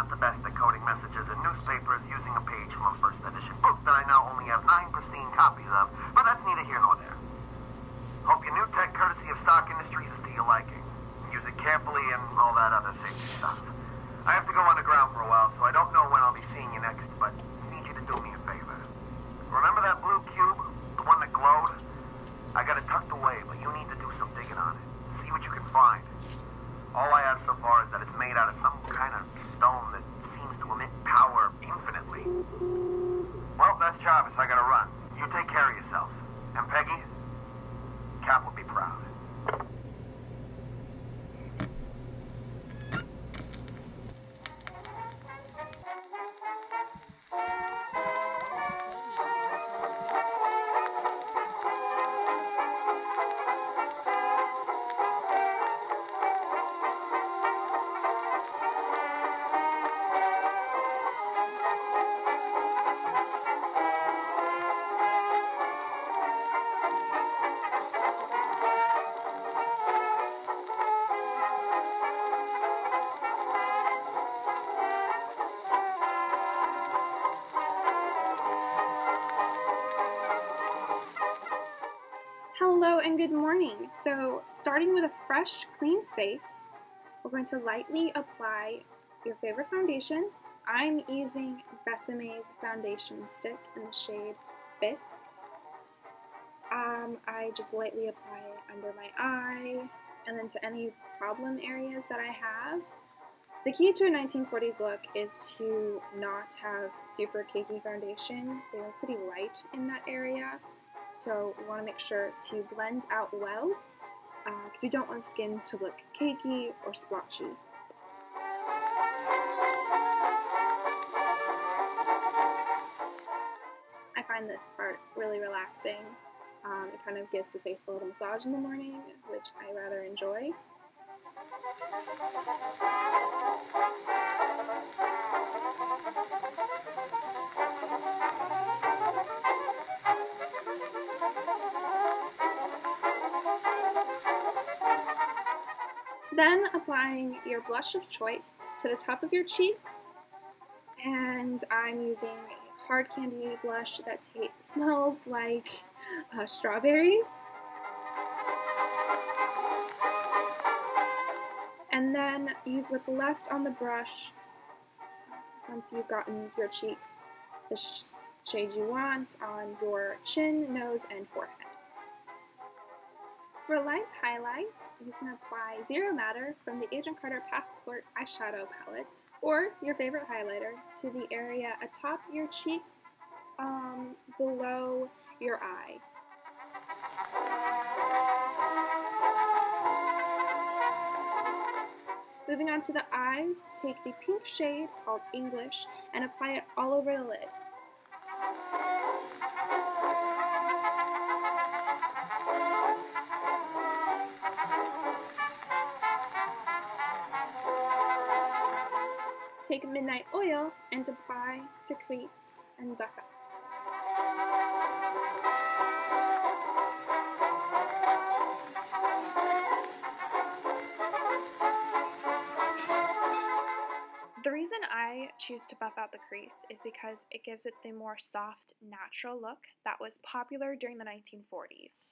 not the best at coding messages in newspapers using a page from a first edition book that I now only have 9 pristine copies of, but that's neither here nor there. Hope your new tech, courtesy of Stock Industries, is to your liking. Use it carefully and all that other safety stuff. I have to go underground for a while, so I don't know when I'll be seeing you next, but I need you to do me a favor. Remember that blue cube? The one that glowed? I got it tucked away, but you need to do some digging on it. See what you can find. All I have so far is that it's made out of some kind of stone that seems to emit power infinitely. Well, that's Jarvis. I gotta run. You take care of yourself. And Peggy, Cap will be proud. Hello and good morning. So starting with a fresh, clean face, we're going to lightly apply your favorite foundation. I'm using Besame's foundation stick in the shade Bisque. I just lightly apply it under my eye and then to any problem areas that I have. The key to a 1940s look is to not have super cakey foundation. They are pretty light in that area. So we want to make sure to blend out well because we don't want the skin to look cakey or splotchy. I find this part really relaxing. It kind of gives the face a little massage in the morning, which I rather enjoy. Then applying your blush of choice to the top of your cheeks, and I'm using a hard candy blush that smells like strawberries. And then use what's left on the brush once you've gotten your cheeks the shade you want on your chin, nose, and forehead. For a light highlight, you can apply Zero Matter from the Agent Carter Passport Eyeshadow palette or your favorite highlighter to the area atop your cheek below your eye. Moving on to the eyes, take the pink shade called English and apply it all over the lid. Take Midnight Oil and apply to crease and buff out. The reason I choose to buff out the crease is because it gives it the more soft, natural look that was popular during the 1940s.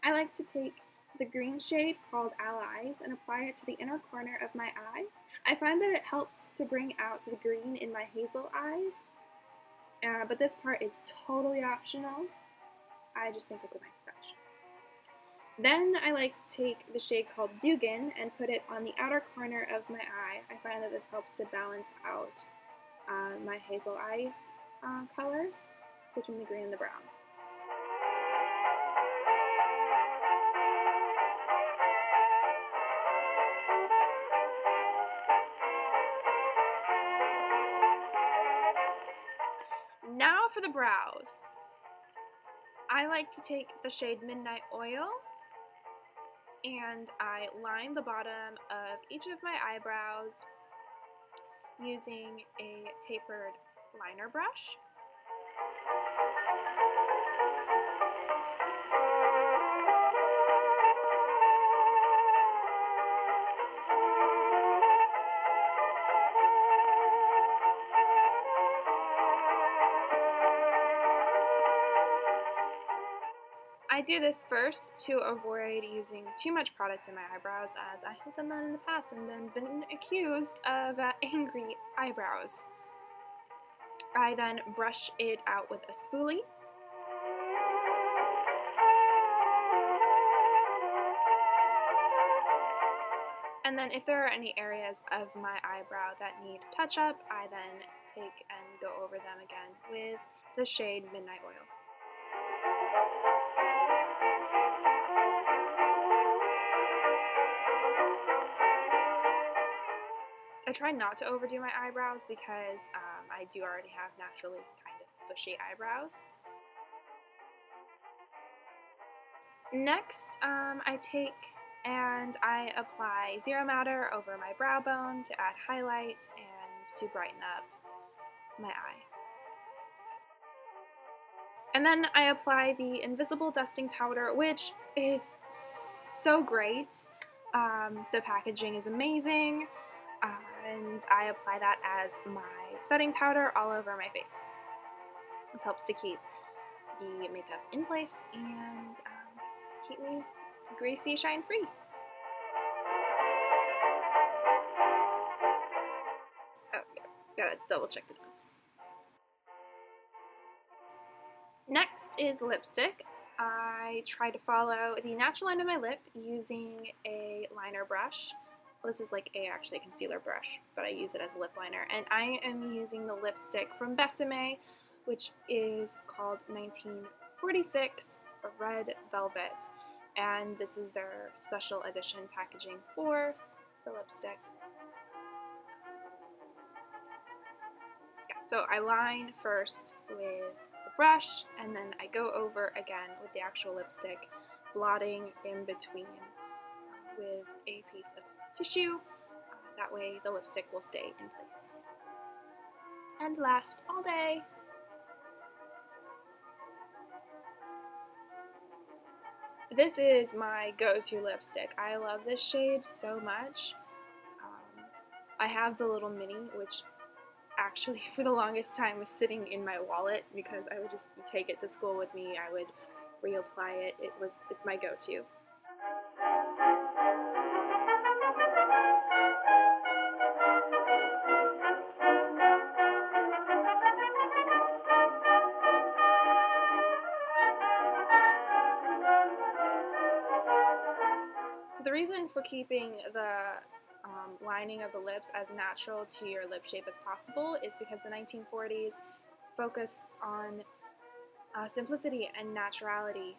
I like to take the green shade called Allies and apply it to the inner corner of my eye. I find that it helps to bring out the green in my hazel eyes, but this part is totally optional. I just think it's a nice touch. Then I like to take the shade called Dugan and put it on the outer corner of my eye. I find that this helps to balance out my hazel eye color between the green and the brown. Now for the brows. I like to take the shade Midnight Oil and I line the bottom of each of my eyebrows using a tapered liner brush. do this first to avoid using too much product in my eyebrows, as I have done that in the past and then been accused of angry eyebrows. I then brush it out with a spoolie. And then if there are any areas of my eyebrow that need touch-up, I then take and go over them again with the shade Midnight Oil. I try not to overdo my eyebrows because I do already have naturally kind of bushy eyebrows. Next, I take and I apply Zero Matter over my brow bone to add highlight and to brighten up my eye. And then I apply the Invisible Dusting Powder, which is so great. The packaging is amazing, and I apply that as my setting powder all over my face. This helps to keep the makeup in place and keep me greasy, shine-free. Oh, yeah, gotta double check the nose. Next is lipstick. I try to follow the natural line of my lip using a liner brush. Well, this is like actually a concealer brush, but I use it as a lip liner. And I am using the lipstick from Besame, which is called 1946 Red Velvet. And this is their special edition packaging for the lipstick. Yeah, so I line first with the brush, and then I go over again with the actual lipstick, blotting in between with a piece of tissue. That way the lipstick will stay in place and last all day. This is my go-to lipstick. I love this shade so much. I have the little mini, which actually for the longest time was sitting in my wallet because I would just take it to school with me. I would reapply it. It's my go-to. So the reason for keeping the lining of the lips as natural to your lip shape as possible is because the 1940s focused on simplicity and naturality.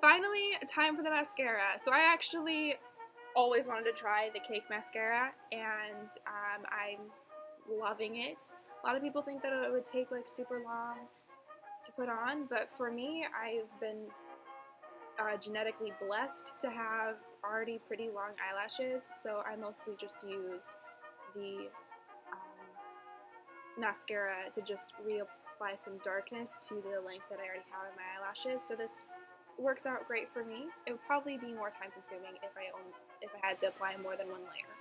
Finally, time for the mascara. So I actually always wanted to try the Cake mascara, and I'm loving it. A lot of people think that it would take like super long to put on, but for me, I've been genetically blessed to have already pretty long eyelashes, so I mostly just use the mascara to just reapply some darkness to the length that I already have in my eyelashes. So this works out great for me. It would probably be more time consuming if I had to apply more than one layer.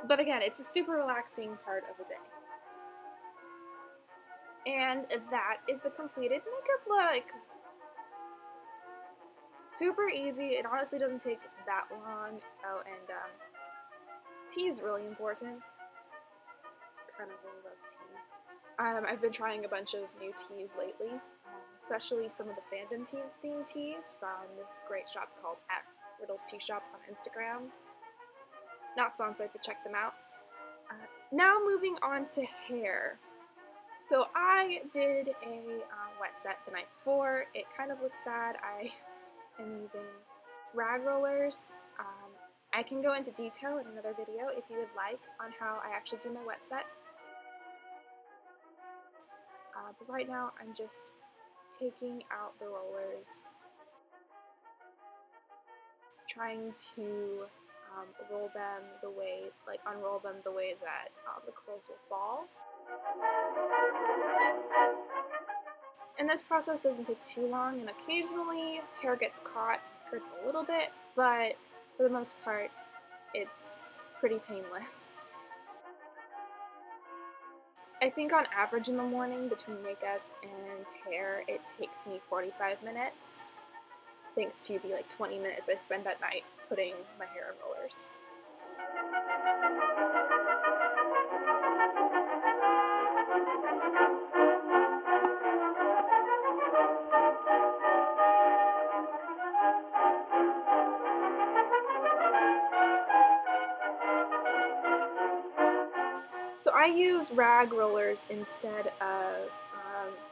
But again, it's a super relaxing part of the day. And that is the completed makeup look. Super easy. It honestly doesn't take that long. Oh, and tea is really important. Kind of really love tea. I've been trying a bunch of new teas lately, especially some of the fandom themed teas from this great shop called @Riddles Tea Shop on Instagram. Not sponsored, but check them out. Now moving on to hair. So I did a wet set the night before. It kind of looks sad. I am using rag rollers. I can go into detail in another video if you would like on how I actually do my wet set. But right now I'm just taking out the rollers. trying to roll them the way, like unroll them the way that the curls will fall. And this process doesn't take too long, and occasionally hair gets caught, hurts a little bit, but for the most part, it's pretty painless. I think on average in the morning between makeup and hair, it takes me 45 minutes, thanks to the like 20 minutes I spend at night putting my hair in rollers. So I use rag rollers instead of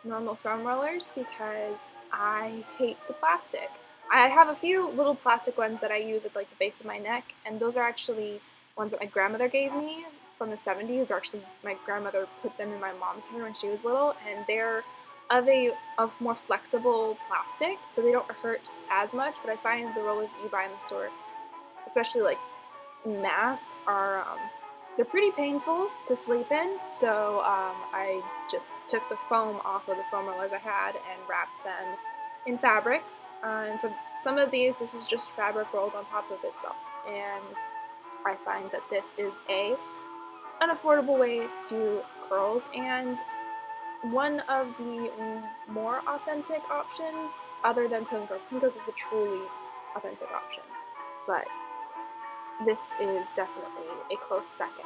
normal foam rollers because I hate the plastic. I have a few little plastic ones that I use at like the base of my neck, and those are actually ones that my grandmother gave me from the 70s, or actually my grandmother put them in my mom's hair when she was little, and they're of more flexible plastic, so they don't hurt as much, but I find the rollers that you buy in the store, especially like mass, are they're pretty painful to sleep in, so I just took the foam off of the foam rollers I had and wrapped them in fabric. And for some of these, this is just fabric rolled on top of itself, and I find that this is an affordable way to do curls, and one of the more authentic options, other than pin curls. Pin curls is the truly authentic option, but this is definitely a close second.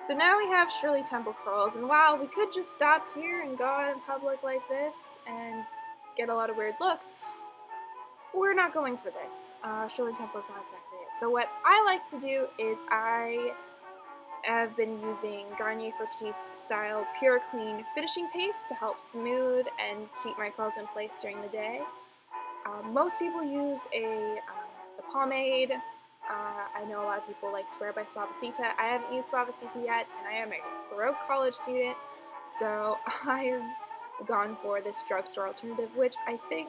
So now we have Shirley Temple curls, and while we could just stop here and go out in public like this and get a lot of weird looks, we're not going for this. Shirley Temple is not exactly it. So what I like to do is I have been using Garnier Fructis style Pure Clean finishing paste to help smooth and keep my curls in place during the day. Most people use a pomade. I know a lot of people like swear by Suavecita. I haven't used Suavecita yet, and I am a broke college student, so I've gone for this drugstore alternative, which I think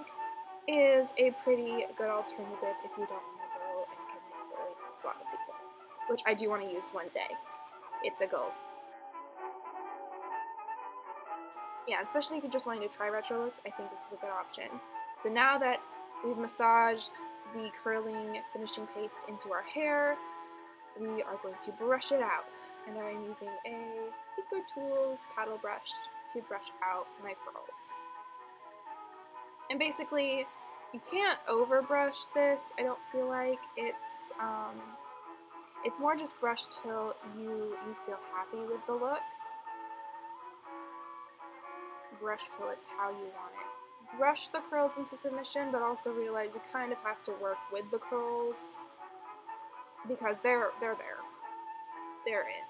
is a pretty good alternative if you don't want to go and commit fully to Suavecita, which I do want to use one day. It's a goal. Yeah, especially if you're just wanting to try retro looks, I think this is a good option. So now that we've massaged the curling finishing paste into our hair, we are going to brush it out. And I'm using a EcoTools paddle brush to brush out my curls. And basically, you can't overbrush this. I don't feel like it's more just brush till you feel happy with the look. Brush till it's how you want it. Brush the curls into submission, but also realize you kind of have to work with the curls because they're there. They're in.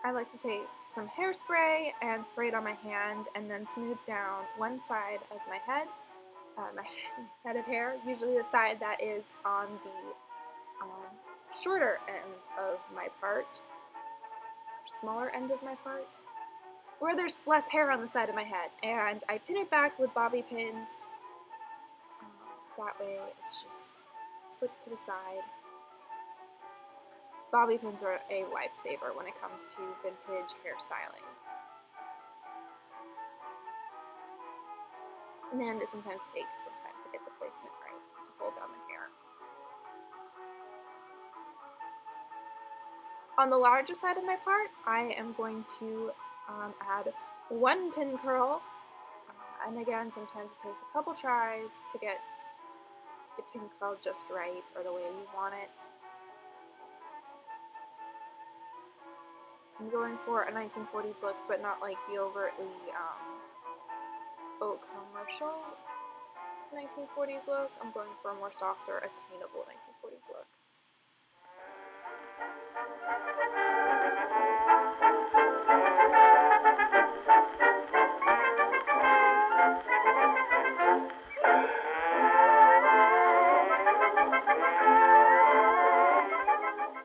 I like to take some hairspray and spray it on my hand and then smooth down one side of my head of hair, usually the side that is on the shorter end of my part, smaller end of my part, where there's less hair on the side of my head, and I pin it back with bobby pins. That way it's just slicked to the side. Bobby pins are a lifesaver when it comes to vintage hairstyling. And then it sometimes takes some time to get the placement right to hold down the hair. On the larger side of my part, I am going to add one pin curl, and again, sometimes it takes a couple tries to get the pin curl just right or the way you want it. I'm going for a 1940s look, but not like the overtly commercial 1940s look. I'm going for a more softer, attainable 1940s look.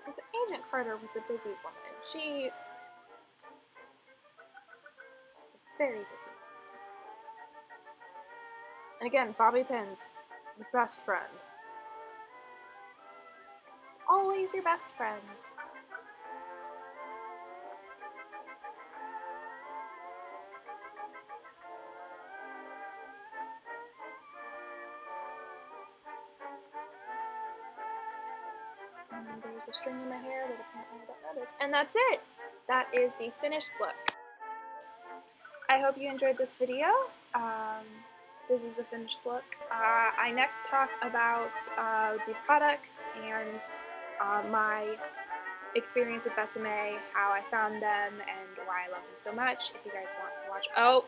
Because Agent Carter was a busy woman. She was very busy. And again, bobby pins, your best friend. Just always your best friend. And there's a string in my hair that apparently I don't notice. And that's it! That is the finished look. I hope you enjoyed this video. This is the finished look. I next talk about the products and my experience with Besame, how I found them, and why I love them so much. If you guys want to watch. Oh,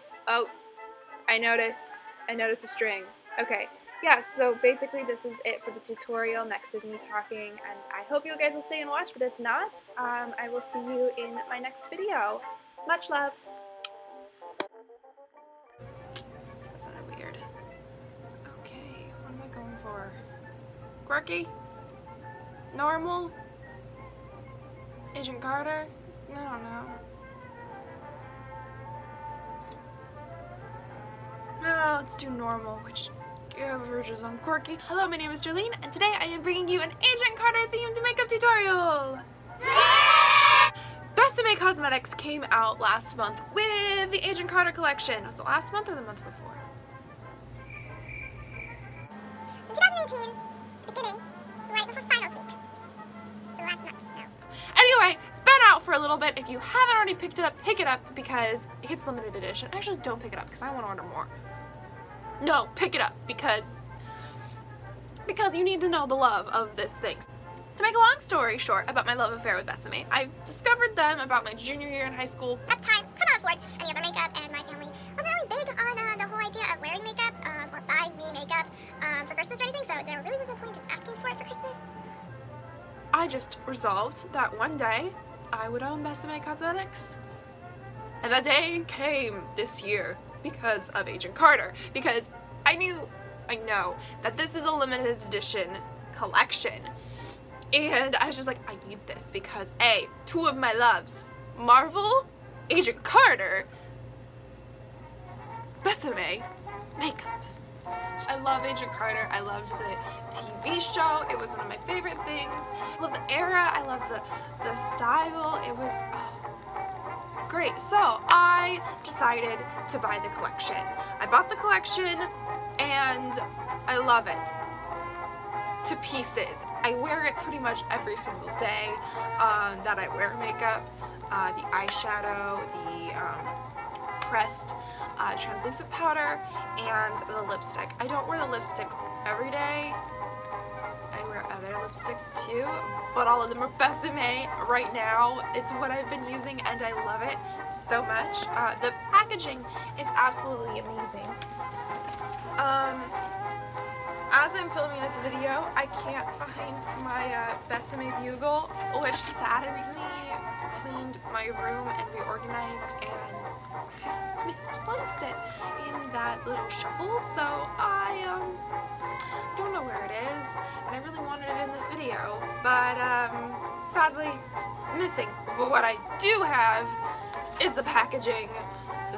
I noticed a string. Okay, yeah, so basically this is it for the tutorial. Next is me talking, and I hope you guys will stay and watch, but if not, I will see you in my next video. Much love. That sounded weird. Okay, what am I going for? Quirky? Normal? Agent Carter? I don't know. No, let's do normal, which verges on quirky. Hello, my name is Jolene, and today I am bringing you an Agent Carter themed makeup tutorial! Besame Cosmetics came out last month with the Agent Carter collection. Was it last month or the month before? So 2018, beginning, so right before finals week. So last month. Anyway, it's been out for a little bit. If you haven't already picked it up, pick it up because it's limited edition. Actually, don't pick it up because I want to order more. No, pick it up because you need to know the love of this thing. To make a long story short about my love affair with Besame, I discovered them about my junior year in high school. At the time, could not afford any other makeup, and my family wasn't really big on the whole idea of wearing makeup or buying me makeup for Christmas or anything, so there really was no point in asking for it for Christmas. I just resolved that one day I would own Besame Cosmetics. And that day came this year because of Agent Carter. Because I know that this is a limited edition collection. And I was just like, I need this because A, two of my loves, Marvel, Agent Carter, Besame makeup. I love Agent Carter. I loved the TV show. It was one of my favorite things. I love the era. I love the style. It was great. So I decided to buy the collection. I bought the collection and I love it to pieces. I wear it pretty much every single day that I wear makeup. The eyeshadow, the pressed translucent powder, and the lipstick. I don't wear the lipstick every day. I wear other lipsticks too, but all of them are Besame right now. It's what I've been using and I love it so much. The packaging is absolutely amazing. As I'm filming this video, I can't find my Besame bugle, which saddens me. Cleaned my room and reorganized, and I misplaced it in that little shuffle, so I don't know where it is, and I really wanted it in this video, but sadly it's missing. But what I do have is the packaging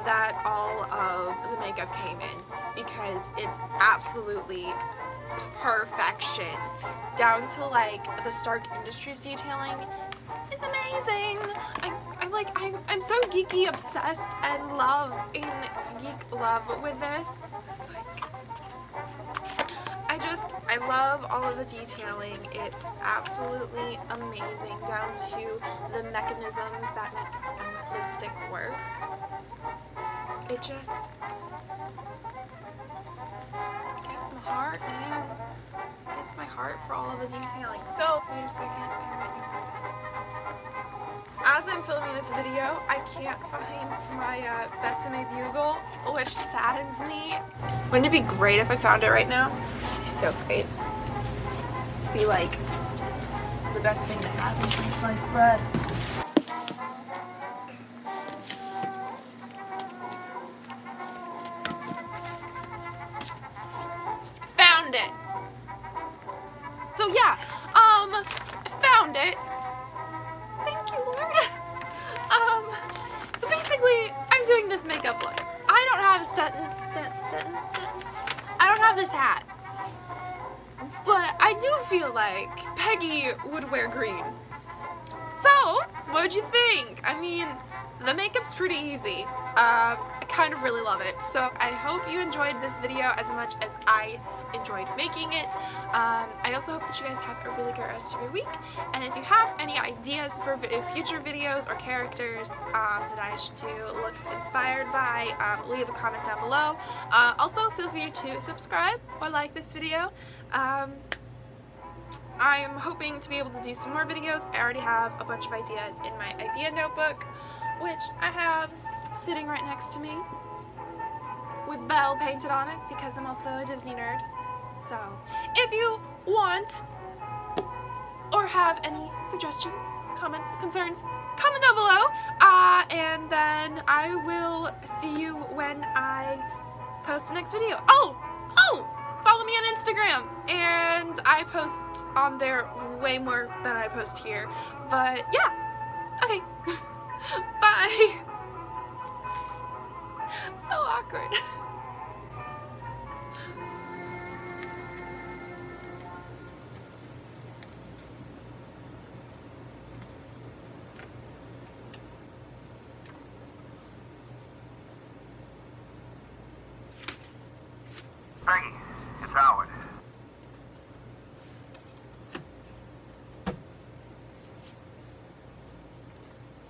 that all of the makeup came in, because it's absolutely perfection, down to like the Stark Industries detailing. It's amazing. I'm so geeky obsessed and geek love with this. I love all of the detailing. It's absolutely amazing, down to the mechanisms that make lipstick work. It just gets my heart, man. Gets my heart for all of the detailing. So, wait a second, I might know where it is. As as I'm filming this video, I can't find my Besame bugle, which saddens me. Wouldn't it be great if I found it right now? It'd be so great. It'd be like the best thing to have in some sliced bread. Found it! So yeah, I found it. Thank you, Lord. So basically, I'm doing this makeup look. I don't have I don't have this hat. But I do feel like Peggy would wear green. So, what'd you think? I mean, the makeup's pretty easy. I kind of really love it. So I hope you enjoyed this video as much as I enjoyed making it. I also hope that you guys have a really good rest of your week. And if you have any ideas for future videos or characters that I should do looks inspired by, leave a comment down below. Also, feel free to subscribe or like this video. I'm hoping to be able to do some more videos. I already have a bunch of ideas in my idea notebook, which I have sitting right next to me with Belle painted on it because I'm also a Disney nerd. So if you want or have any suggestions, comments, concerns, comment down below, and then I will see you when I post the next video. Oh! Follow me on Instagram, and I post on there way more than I post here. But yeah, okay, bye. I'm so awkward. Peggy, it's Howard.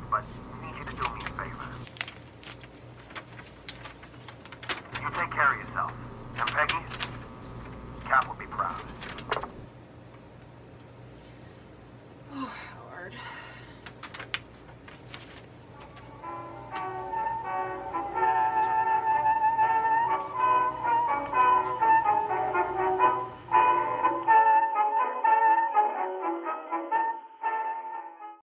But